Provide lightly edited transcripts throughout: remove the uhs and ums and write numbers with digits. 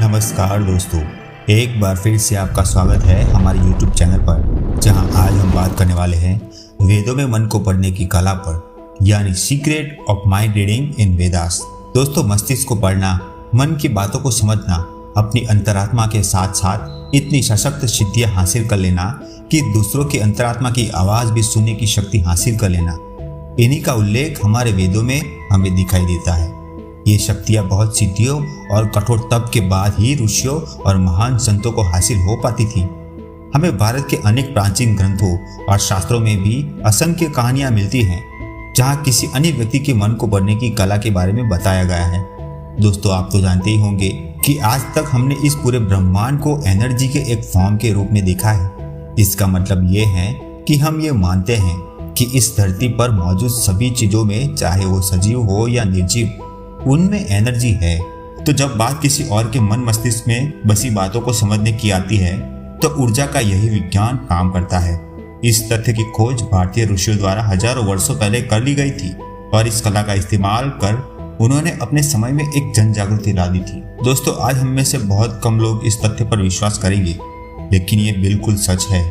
नमस्कार दोस्तों, एक बार फिर से आपका स्वागत है हमारे YouTube चैनल पर, जहां आज हम बात करने वाले हैं वेदों में मन को पढ़ने की कला पर, यानी secret of mind reading in Vedas. दोस्तों, मस्तिष्क को पढ़ना, मन की बातों को समझना, अपनी अंतरात्मा के साथ साथ इतनी सशक्त सिद्धियां हासिल कर लेना कि दूसरों की अंतरात्मा की आवाज़ भी सुनने की शक्ति हासिल कर लेना, इन्हीं का उल्लेख हमारे वेदों में हमें दिखाई देता है। ये शक्तियाँ बहुत सिद्धियों और कठोर तप के बाद ही ऋषियों और महान संतों को हासिल हो पाती थी। हमें भारत के अनेक प्राचीन ग्रंथों और शास्त्रों में भी असंख्य कहानियाँ मिलती हैं जहाँ किसी अन्य व्यक्ति के मन को पढ़ने की कला के बारे में बताया गया है। दोस्तों, आप तो जानते ही होंगे कि आज तक हमने इस पूरे ब्रह्मांड को एनर्जी के एक फॉर्म के रूप में देखा है। इसका मतलब ये है कि हम ये मानते हैं कि इस धरती पर मौजूद सभी चीज़ों में, चाहे वो सजीव हो या निर्जीव, उनमें एनर्जी है। तो जब बात किसी और के मन मस्तिष्क में बसी बातों को समझने की आती है तो ऊर्जा का यही विज्ञान काम करता है। इस तथ्य की खोज भारतीय ऋषियों द्वारा हजारों वर्षों पहले कर ली गई थी और इस कला का इस्तेमाल कर उन्होंने अपने समय में एक जन जागृति ला दी थी। दोस्तों, आज हम में से बहुत कम लोग इस तथ्य पर विश्वास करेंगे, लेकिन ये बिल्कुल सच है।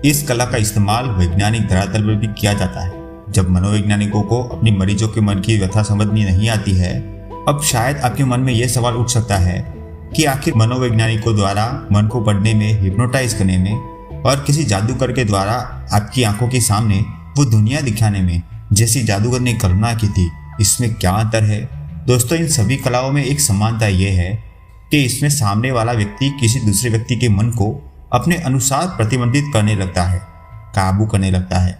इस कला का इस्तेमाल वैज्ञानिक धरातल पर भी किया जाता है। जब मनोवैज्ञानिकों को अपनी मरीजों के मन की व्यथा समझनी नहीं आती है, अब शायद आपके मन में यह सवाल उठ सकता है कि आखिर मनोवैज्ञानिकों द्वारा मन को पढ़ने में, हिप्नोटाइज करने में और किसी जादूगर के द्वारा आपकी आंखों के सामने वो दुनिया दिखाने में, जैसी जादूगर ने करुणा की थी, इसमें क्या अंतर है? दोस्तों, इन सभी कलाओं में एक समानता ये है कि इसमें सामने वाला व्यक्ति किसी दूसरे व्यक्ति के मन को अपने अनुसार प्रतिबंधित करने लगता है, काबू करने लगता है,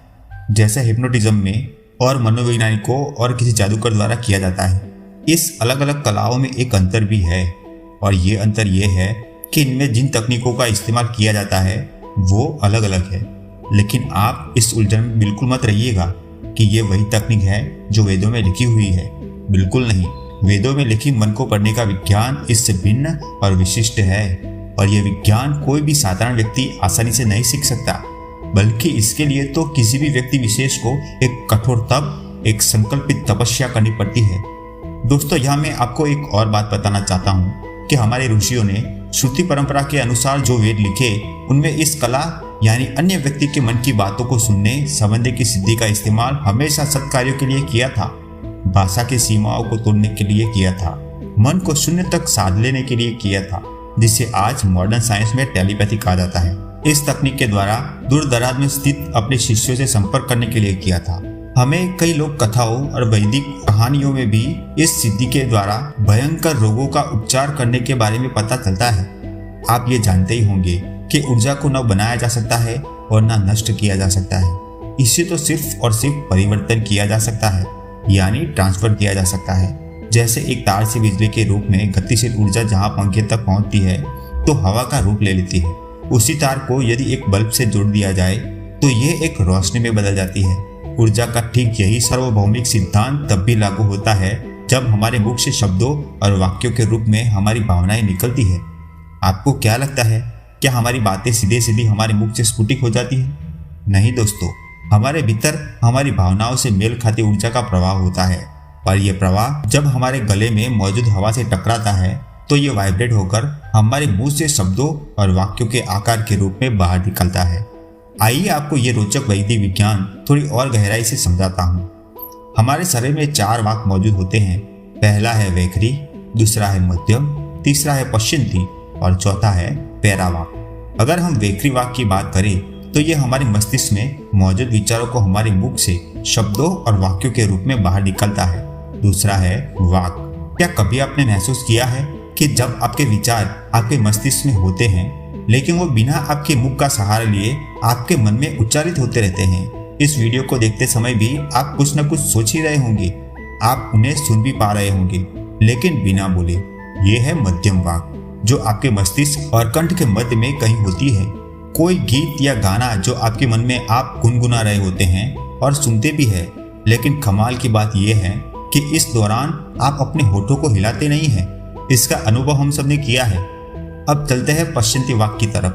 जैसे हिप्नोटिज्म में और मनोवैज्ञानिकों और किसी जादूगर द्वारा किया जाता है। इस अलग अलग कलाओं में एक अंतर भी है, और ये अंतर ये है कि इनमें जिन तकनीकों का इस्तेमाल किया जाता है वो अलग अलग है। लेकिन आप इस उलझन में बिल्कुल मत रहिएगा कि ये वही तकनीक है जो वेदों में लिखी हुई है। बिल्कुल नहीं। वेदों में लिखी मन को पढ़ने का विज्ञान इससे भिन्न और विशिष्ट है, और ये विज्ञान कोई भी साधारण व्यक्ति आसानी से नहीं सीख सकता, बल्कि इसके लिए तो किसी भी व्यक्ति विशेष को एक कठोर तप, एक संकल्पित तपस्या करनी पड़ती है। दोस्तों, यहाँ मैं आपको एक और बात बताना चाहता हूँ कि हमारे ऋषियों ने श्रुति परंपरा के अनुसार जो वेद लिखे, उनमें इस कला यानी अन्य व्यक्ति के मन की बातों को सुनने, समझने की सिद्धि का इस्तेमाल हमेशा सत्कार्यों के लिए किया था, भाषा की सीमाओं को तोड़ने के लिए किया था, मन को शून्य तक साध लेने के लिए किया था, जिसे आज मॉडर्न साइंस में टेलीपैथी कहा जाता है। इस तकनीक के द्वारा दूर दराज में स्थित अपने शिष्यों से संपर्क करने के लिए किया था। हमें कई लोक कथाओं और वैदिक कहानियों में भी इस सिद्धि के द्वारा भयंकर रोगों का उपचार करने के बारे में पता चलता है। आप ये जानते ही होंगे कि ऊर्जा को न बनाया जा सकता है और न नष्ट किया जा सकता है। इसे तो सिर्फ और सिर्फ परिवर्तन किया जा सकता है, यानी ट्रांसफर किया जा सकता है। जैसे एक तार से बिजली के रूप में गतिशील ऊर्जा जहाँ पंखे तक पहुँचती है तो हवा का रूप ले लेती है। उसी तार को यदि एक बल्ब से जोड़ दिया जाए तो ये एक रोशनी में बदल जाती है। ऊर्जा का ठीक यही सार्वभौमिक सिद्धांत तब भी लागू होता है जब हमारे मुख से शब्दों और वाक्यों के रूप में हमारी भावनाएं निकलती है। आपको क्या लगता है, क्या हमारी बातें सीधे सीधे हमारे मुख से स्फुटित हो जाती है? नहीं दोस्तों, हमारे भीतर हमारी भावनाओं से मेल खाती ऊर्जा का प्रवाह होता है, और यह प्रवाह जब हमारे गले में मौजूद हवा से टकराता है तो ये वाइब्रेट होकर हमारे मुंह से शब्दों और वाक्यों के आकार के रूप में बाहर निकलता है। आइए आपको ये रोचक वैदिक विज्ञान थोड़ी और गहराई से समझाता हूँ। हमारे शरीर में 4 वाक मौजूद होते हैं। पहला है वैखरी, दूसरा है मध्यम, तीसरा है पश्चिंती और चौथा है पैरावाक। अगर हम वैखरी वाक की बात करें तो ये हमारे मस्तिष्क में मौजूद विचारों को हमारे मुख से शब्दों और वाक्यों के रूप में बाहर निकलता है। दूसरा है वाक। क्या कभी आपने महसूस किया है कि जब आपके विचार आपके मस्तिष्क में होते हैं लेकिन वो बिना आपके मुख का सहारा लिए आपके मन में उच्चारित होते रहते हैं? इस वीडियो को देखते समय भी आप कुछ न कुछ सोच ही रहे होंगे, आप उन्हें सुन भी पा रहे होंगे, लेकिन बिना बोले। ये है मध्यम वाक, जो आपके मस्तिष्क और कंठ के मध्य में कहीं होती है। कोई गीत या गाना जो आपके मन में आप गुनगुना रहे होते हैं और सुनते भी है, लेकिन कमाल की बात यह है कि इस दौरान आप अपने होठों को हिलाते नहीं हैं। इसका अनुभव हम सबने किया है। अब चलते हैं पश्चिमी वाक की तरफ।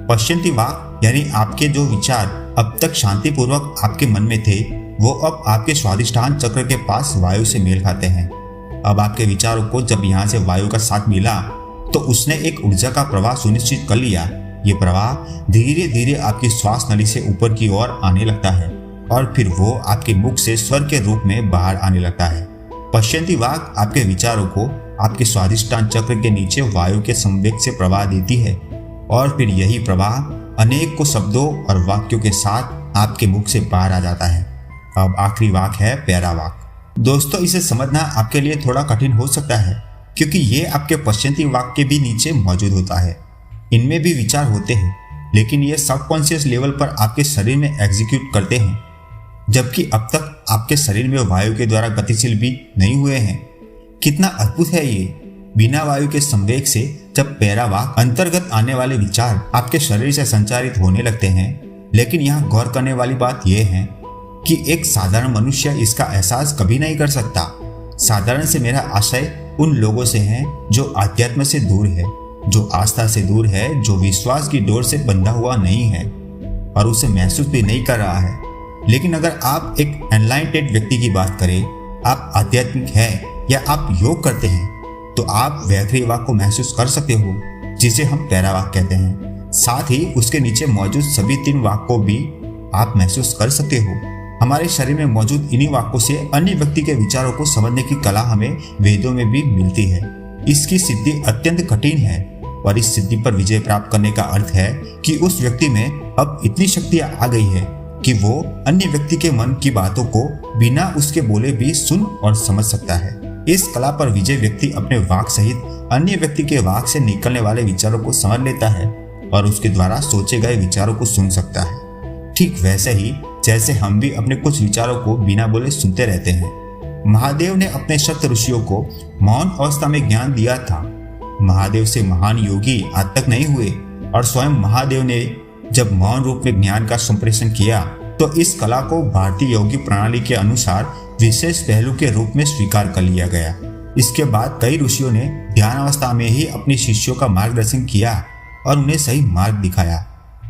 पश्चिमी वाक यानी आपके जो विचार अब तक शांतिपूर्वक आपके मन में थे, वो अब आपके स्वादिष्टान चक्र के पास वायु से मेल खाते हैं। अब आपके विचारों को जब यहाँ से वायु का साथ मिला तो उसने एक ऊर्जा का प्रवाह सुनिश्चित कर लिया। ये प्रवाह धीरे धीरे आपकी श्वास नली से ऊपर की ओर आने लगता है और फिर वो आपके मुख से स्वर के रूप में बाहर आने लगता है। पश्यंती वाक आपके विचारों को आपके स्वादिष्टान चक्र के नीचे वायु के संवेग से प्रवाह देती है और फिर यही प्रवाह अनेक को शब्दों और वाक्यों के साथ आपके मुख से बाहर आ जाता है। अब आखिरी वाक है प्यारा वाक। दोस्तों, इसे समझना आपके लिए थोड़ा कठिन हो सकता है क्योंकि ये आपके पश्यंती वाक के भी नीचे मौजूद होता है। इनमें भी विचार होते हैं लेकिन ये सबकॉन्शियस लेवल पर आपके शरीर में एग्जीक्यूट करते हैं, जबकि अब तक आपके शरीर में वायु के द्वारा गतिशील भी नहीं हुए हैं। कितना अद्भुत है ये। बिना वायु के संवेग से जब प्यारा वाक अंतर्गत आने वाले विचार आपके शरीर से संचारित होने लगते हैं, लेकिन यहाँ गौर करने वाली बात यह है कि एक साधारण मनुष्य इसका एहसास कभी नहीं कर सकता। साधारण से मेरा आशय उन लोगों से है जो आध्यात्म से दूर है, जो आस्था से दूर है, जो विश्वास की डोर से बंधा हुआ नहीं है और उसे महसूस भी नहीं कर रहा है। लेकिन अगर आप एक एनलाइटेड व्यक्ति की बात करें, आप आध्यात्मिक हैं या आप योग करते हैं, तो आप व्याघ्री वाक को महसूस कर सकते हो, जिसे हम प्यारा वाक कहते हैं। साथ ही उसके नीचे मौजूद सभी 3 वाक को भी आप महसूस कर सकते हो। हमारे शरीर में मौजूद इन्हीं वाक्यों से अन्य व्यक्ति के विचारों को समझने की कला हमें वेदों में भी मिलती है। इसकी सिद्धि अत्यंत कठिन है और इस सिद्धि पर विजय प्राप्त करने का अर्थ है कि उस व्यक्ति में अब इतनी शक्ति आ गई है कि वो अन्य व्यक्ति के मन की बातों को बिना उसके बोले भी सुन और समझ सकता है। इस कला पर विजय व्यक्ति अपने वाक सहित अन्य व्यक्ति के वाक से निकलने वाले विचारों को समझ लेता है और उसके द्वारा सोचे गए विचारों को सुन सकता है। ठीक वैसे ही जैसे हम भी अपने कुछ विचारों को बिना बोले सुनते रहते हैं। महादेव ने अपने सप्त ऋषियों को मौन अवस्था में ज्ञान दिया था। महादेव से महान योगी आज तक नहीं हुए और स्वयं महादेव ने जब मौन रूप में ज्ञान का संप्रेषण किया तो इस कला को भारतीय योगी प्रणाली के अनुसार विशेष पहलू के रूप में स्वीकार कर लिया गया। इसके बाद कई ऋषियों ने ध्यान अवस्था में ही अपने शिष्यों का मार्गदर्शन किया और उन्हें सही मार्ग दिखाया।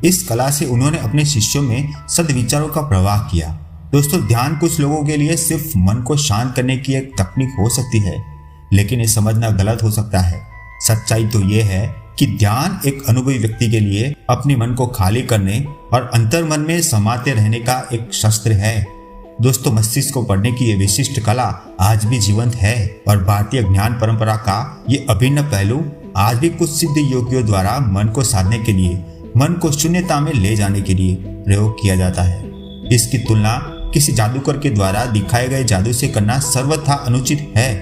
इस कला से उन्होंने अपने शिष्यों में सद्विचारों का प्रवाह किया। दोस्तों, ध्यान कुछ लोगों के लिए सिर्फ मन को शांत करने की एक तकनीक हो सकती है, लेकिन ये समझना गलत हो सकता है। सच्चाई तो ये है कि ध्यान एक अनुभवी व्यक्ति के लिए अपने मन को खाली करने और अंतर मन में समाते रहने का एक शस्त्र है। दोस्तों, मस्तिष्क को पढ़ने की ये विशिष्ट कला आज भी जीवंत है और भारतीय ज्ञान परंपरा का ये अभिन्न पहलू आज भी कुछ सिद्ध योगियों द्वारा मन को साधने के लिए, मन को शून्यता में ले जाने के लिए प्रयोग किया जाता है। इसकी तुलना किसी जादूगर के द्वारा दिखाए गए जादू से करना सर्वथा अनुचित है,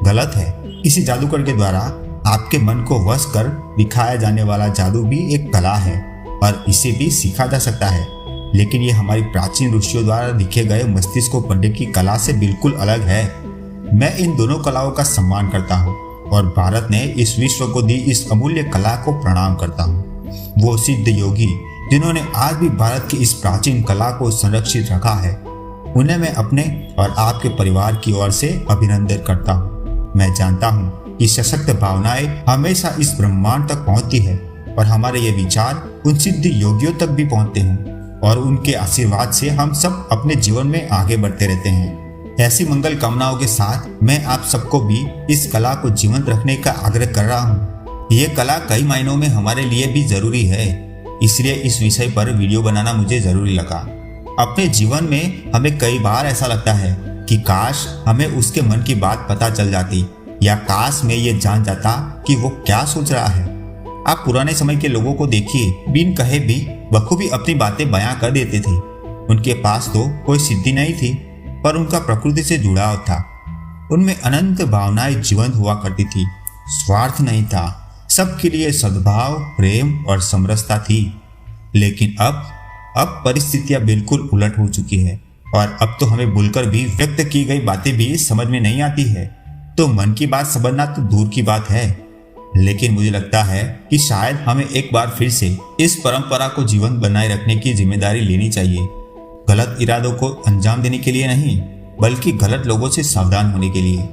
गलत है। किसी जादूगर के द्वारा आपके मन को वश कर दिखाया जाने वाला जादू भी एक कला है और इसे भी सीखा जा सकता है, लेकिन ये हमारी प्राचीन ऋषियों द्वारा लिखे गए मस्तिष्क को पढ़ने की कला से बिल्कुल अलग है। मैं इन दोनों कलाओं का सम्मान करता हूँ और भारत ने इस विश्व को दी इस अमूल्य कला को प्रणाम करता हूँ। वो सिद्ध योगी जिन्होंने आज भी भारत की इस प्राचीन कला को संरक्षित रखा है, उन्हें मैं अपने और आपके परिवार की ओर से अभिनंदन करता हूँ। मैं जानता हूँ कि सशक्त भावनाएं हमेशा इस ब्रह्मांड तक पहुँचती है और हमारे ये विचार उन सिद्ध योगियों तक भी पहुँचते हैं और उनके आशीर्वाद से हम सब अपने जीवन में आगे बढ़ते रहते हैं। ऐसी मंगल कामनाओं के साथ मैं आप सबको भी इस कला को जीवंत रखने का आग्रह कर रहा हूँ। ये कला कई मायनों में हमारे लिए भी जरूरी है, इसलिए इस विषय पर वीडियो बनाना मुझे जरूरी लगा। अपने जीवन में हमें कई बार ऐसा लगता है कि काश हमें उसके मन की बात पता चल जाती या काश मैं ये जान जाता कि वो क्या सोच रहा है। आप पुराने समय के लोगों को देखिए, बिन कहे भी बखूबी अपनी बातें बयां कर देते थे। उनके पास तो कोई सिद्धि नहीं थी, पर उनका प्रकृति से जुड़ाव था। उनमें अनंत भावनाएं जीवंत हुआ करती थी, स्वार्थ नहीं था, सबके लिए सद्भाव, प्रेम और समरसता थी। लेकिन अब परिस्थितियां बिल्कुल उलट हो चुकी है और अब तो हमें भूलकर भी व्यक्त की गई बातें भी समझ में नहीं आती है। तो मन की बात समझना तो दूर की बात है, लेकिन मुझे लगता है कि शायद हमें एक बार फिर से इस परंपरा को जीवंत बनाए रखने की जिम्मेदारी लेनी चाहिए। गलत इरादों को अंजाम देने के लिए नहीं, बल्कि गलत लोगों से सावधान होने के लिए,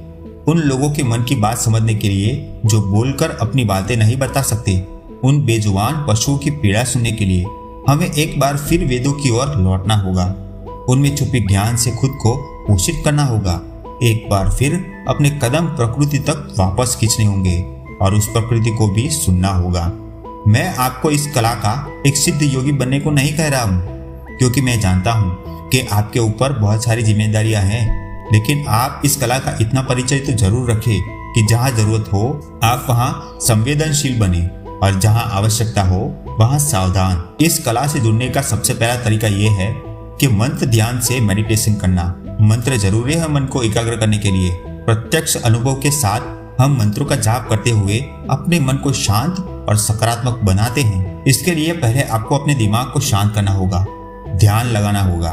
उन लोगों के मन की बात समझने के लिए जो बोलकर अपनी बातें नहीं बता सकते, उन बेजुबान पशुओं की पीड़ा सुनने के लिए हमें एक बार फिर वेदों की ओर लौटना होगा। उनमें छुपे ज्ञान से खुद को पोषित करना होगा। एक बार फिर अपने कदम प्रकृति तक वापस खींचने होंगे और उस प्रकृति को भी सुनना होगा। मैं आपको इस कला का एक सिद्ध योगी बनने को नहीं कह रहा हूँ, क्योंकि मैं जानता हूँ कि आपके ऊपर बहुत सारी जिम्मेदारियां हैं, लेकिन आप इस कला का इतना परिचय तो जरूर रखें कि जहाँ जरूरत हो आप वहाँ संवेदनशील बने और जहाँ आवश्यकता हो वहाँ सावधान। इस कला से जुड़ने का सबसे पहला तरीका ये है कि मंत्र ध्यान से मेडिटेशन करना। मंत्र जरूरी है मन को एकाग्र करने के लिए। प्रत्यक्ष अनुभव के साथ हम मंत्रों का जाप करते हुए अपने मन को शांत और सकारात्मक बनाते हैं। इसके लिए पहले आपको अपने दिमाग को शांत करना होगा, ध्यान लगाना होगा।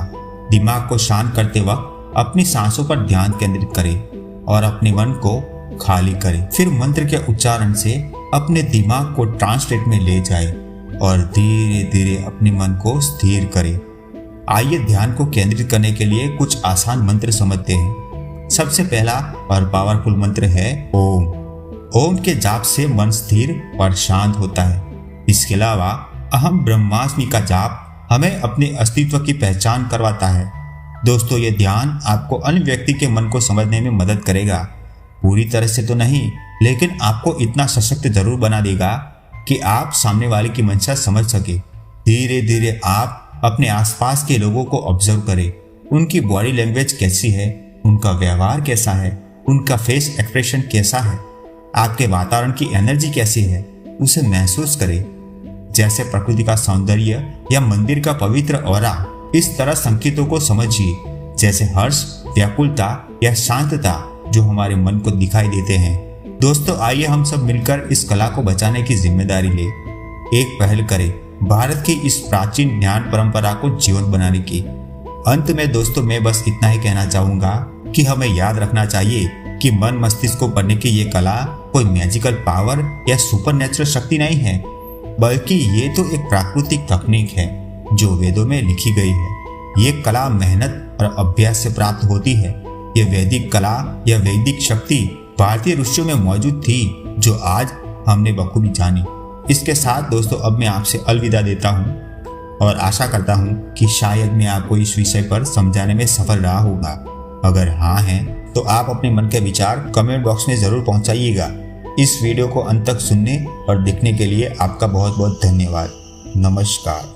दिमाग को शांत करते वक्त अपनी सांसों पर ध्यान केंद्रित करें और अपने मन को खाली करें। फिर मंत्र के उच्चारण से अपने दिमाग को ट्रांसलेट में ले जाए और धीरे धीरे अपने मन को स्थिर करें। आइए ध्यान को केंद्रित करने के लिए कुछ आसान मंत्र समझते हैं। सबसे पहला और पावरफुल मंत्र है ओम। ओम के जाप से मन स्थिर और शांत होता है। इसके अलावा अहम ब्रह्मास्मि का जाप हमें अपने अस्तित्व की पहचान करवाता है। दोस्तों, ये ध्यान आपको अन्य व्यक्ति के मन को समझने में मदद करेगा। पूरी तरह से तो नहीं, लेकिन आपको इतना सशक्त जरूर बना देगा कि आप सामने वाले की मंशा समझ सके। धीरे धीरे आप अपने आसपास के लोगों को ऑब्जर्व करें। उनकी बॉडी लैंग्वेज कैसी है, उनका व्यवहार कैसा है, उनका फेस एक्सप्रेशन कैसा है, आपके वातावरण की एनर्जी कैसी है, उसे महसूस करें। जैसे प्रकृति का सौंदर्य या मंदिर का पवित्र ऑरा। इस तरह संकेतों को समझिए, जैसे हर्ष, व्याकुलता या शांतता जो हमारे मन को दिखाई देते हैं। दोस्तों, आइए हम सब मिलकर इस कला को बचाने की जिम्मेदारी ले। एक पहल करें भारत की इस प्राचीन ज्ञान परंपरा को जीवंत बनाने की। अंत में दोस्तों, मैं बस इतना ही कहना चाहूंगा कि हमें याद रखना चाहिए कि मन मस्तिष्क को पढ़ने की ये कला कोई मैजिकल पावर या सुपरनेचुरल शक्ति नहीं है, बल्कि ये तो एक प्राकृतिक तकनीक है जो वेदों में लिखी गई है। ये कला मेहनत और अभ्यास से प्राप्त होती है। ये वैदिक कला या वैदिक शक्ति भारतीय ऋषियों में मौजूद थी, जो आज हमने बखूबी जानी। इसके साथ दोस्तों, अब मैं आपसे अलविदा देता हूँ और आशा करता हूँ कि शायद मैं आपको इस विषय पर समझाने में सफल रहा होगा। अगर हाँ है तो आप अपने मन के विचार कमेंट बॉक्स में ज़रूर पहुँचाइएगा। इस वीडियो को अंत तक सुनने और देखने के लिए आपका बहुत बहुत धन्यवाद। नमस्कार।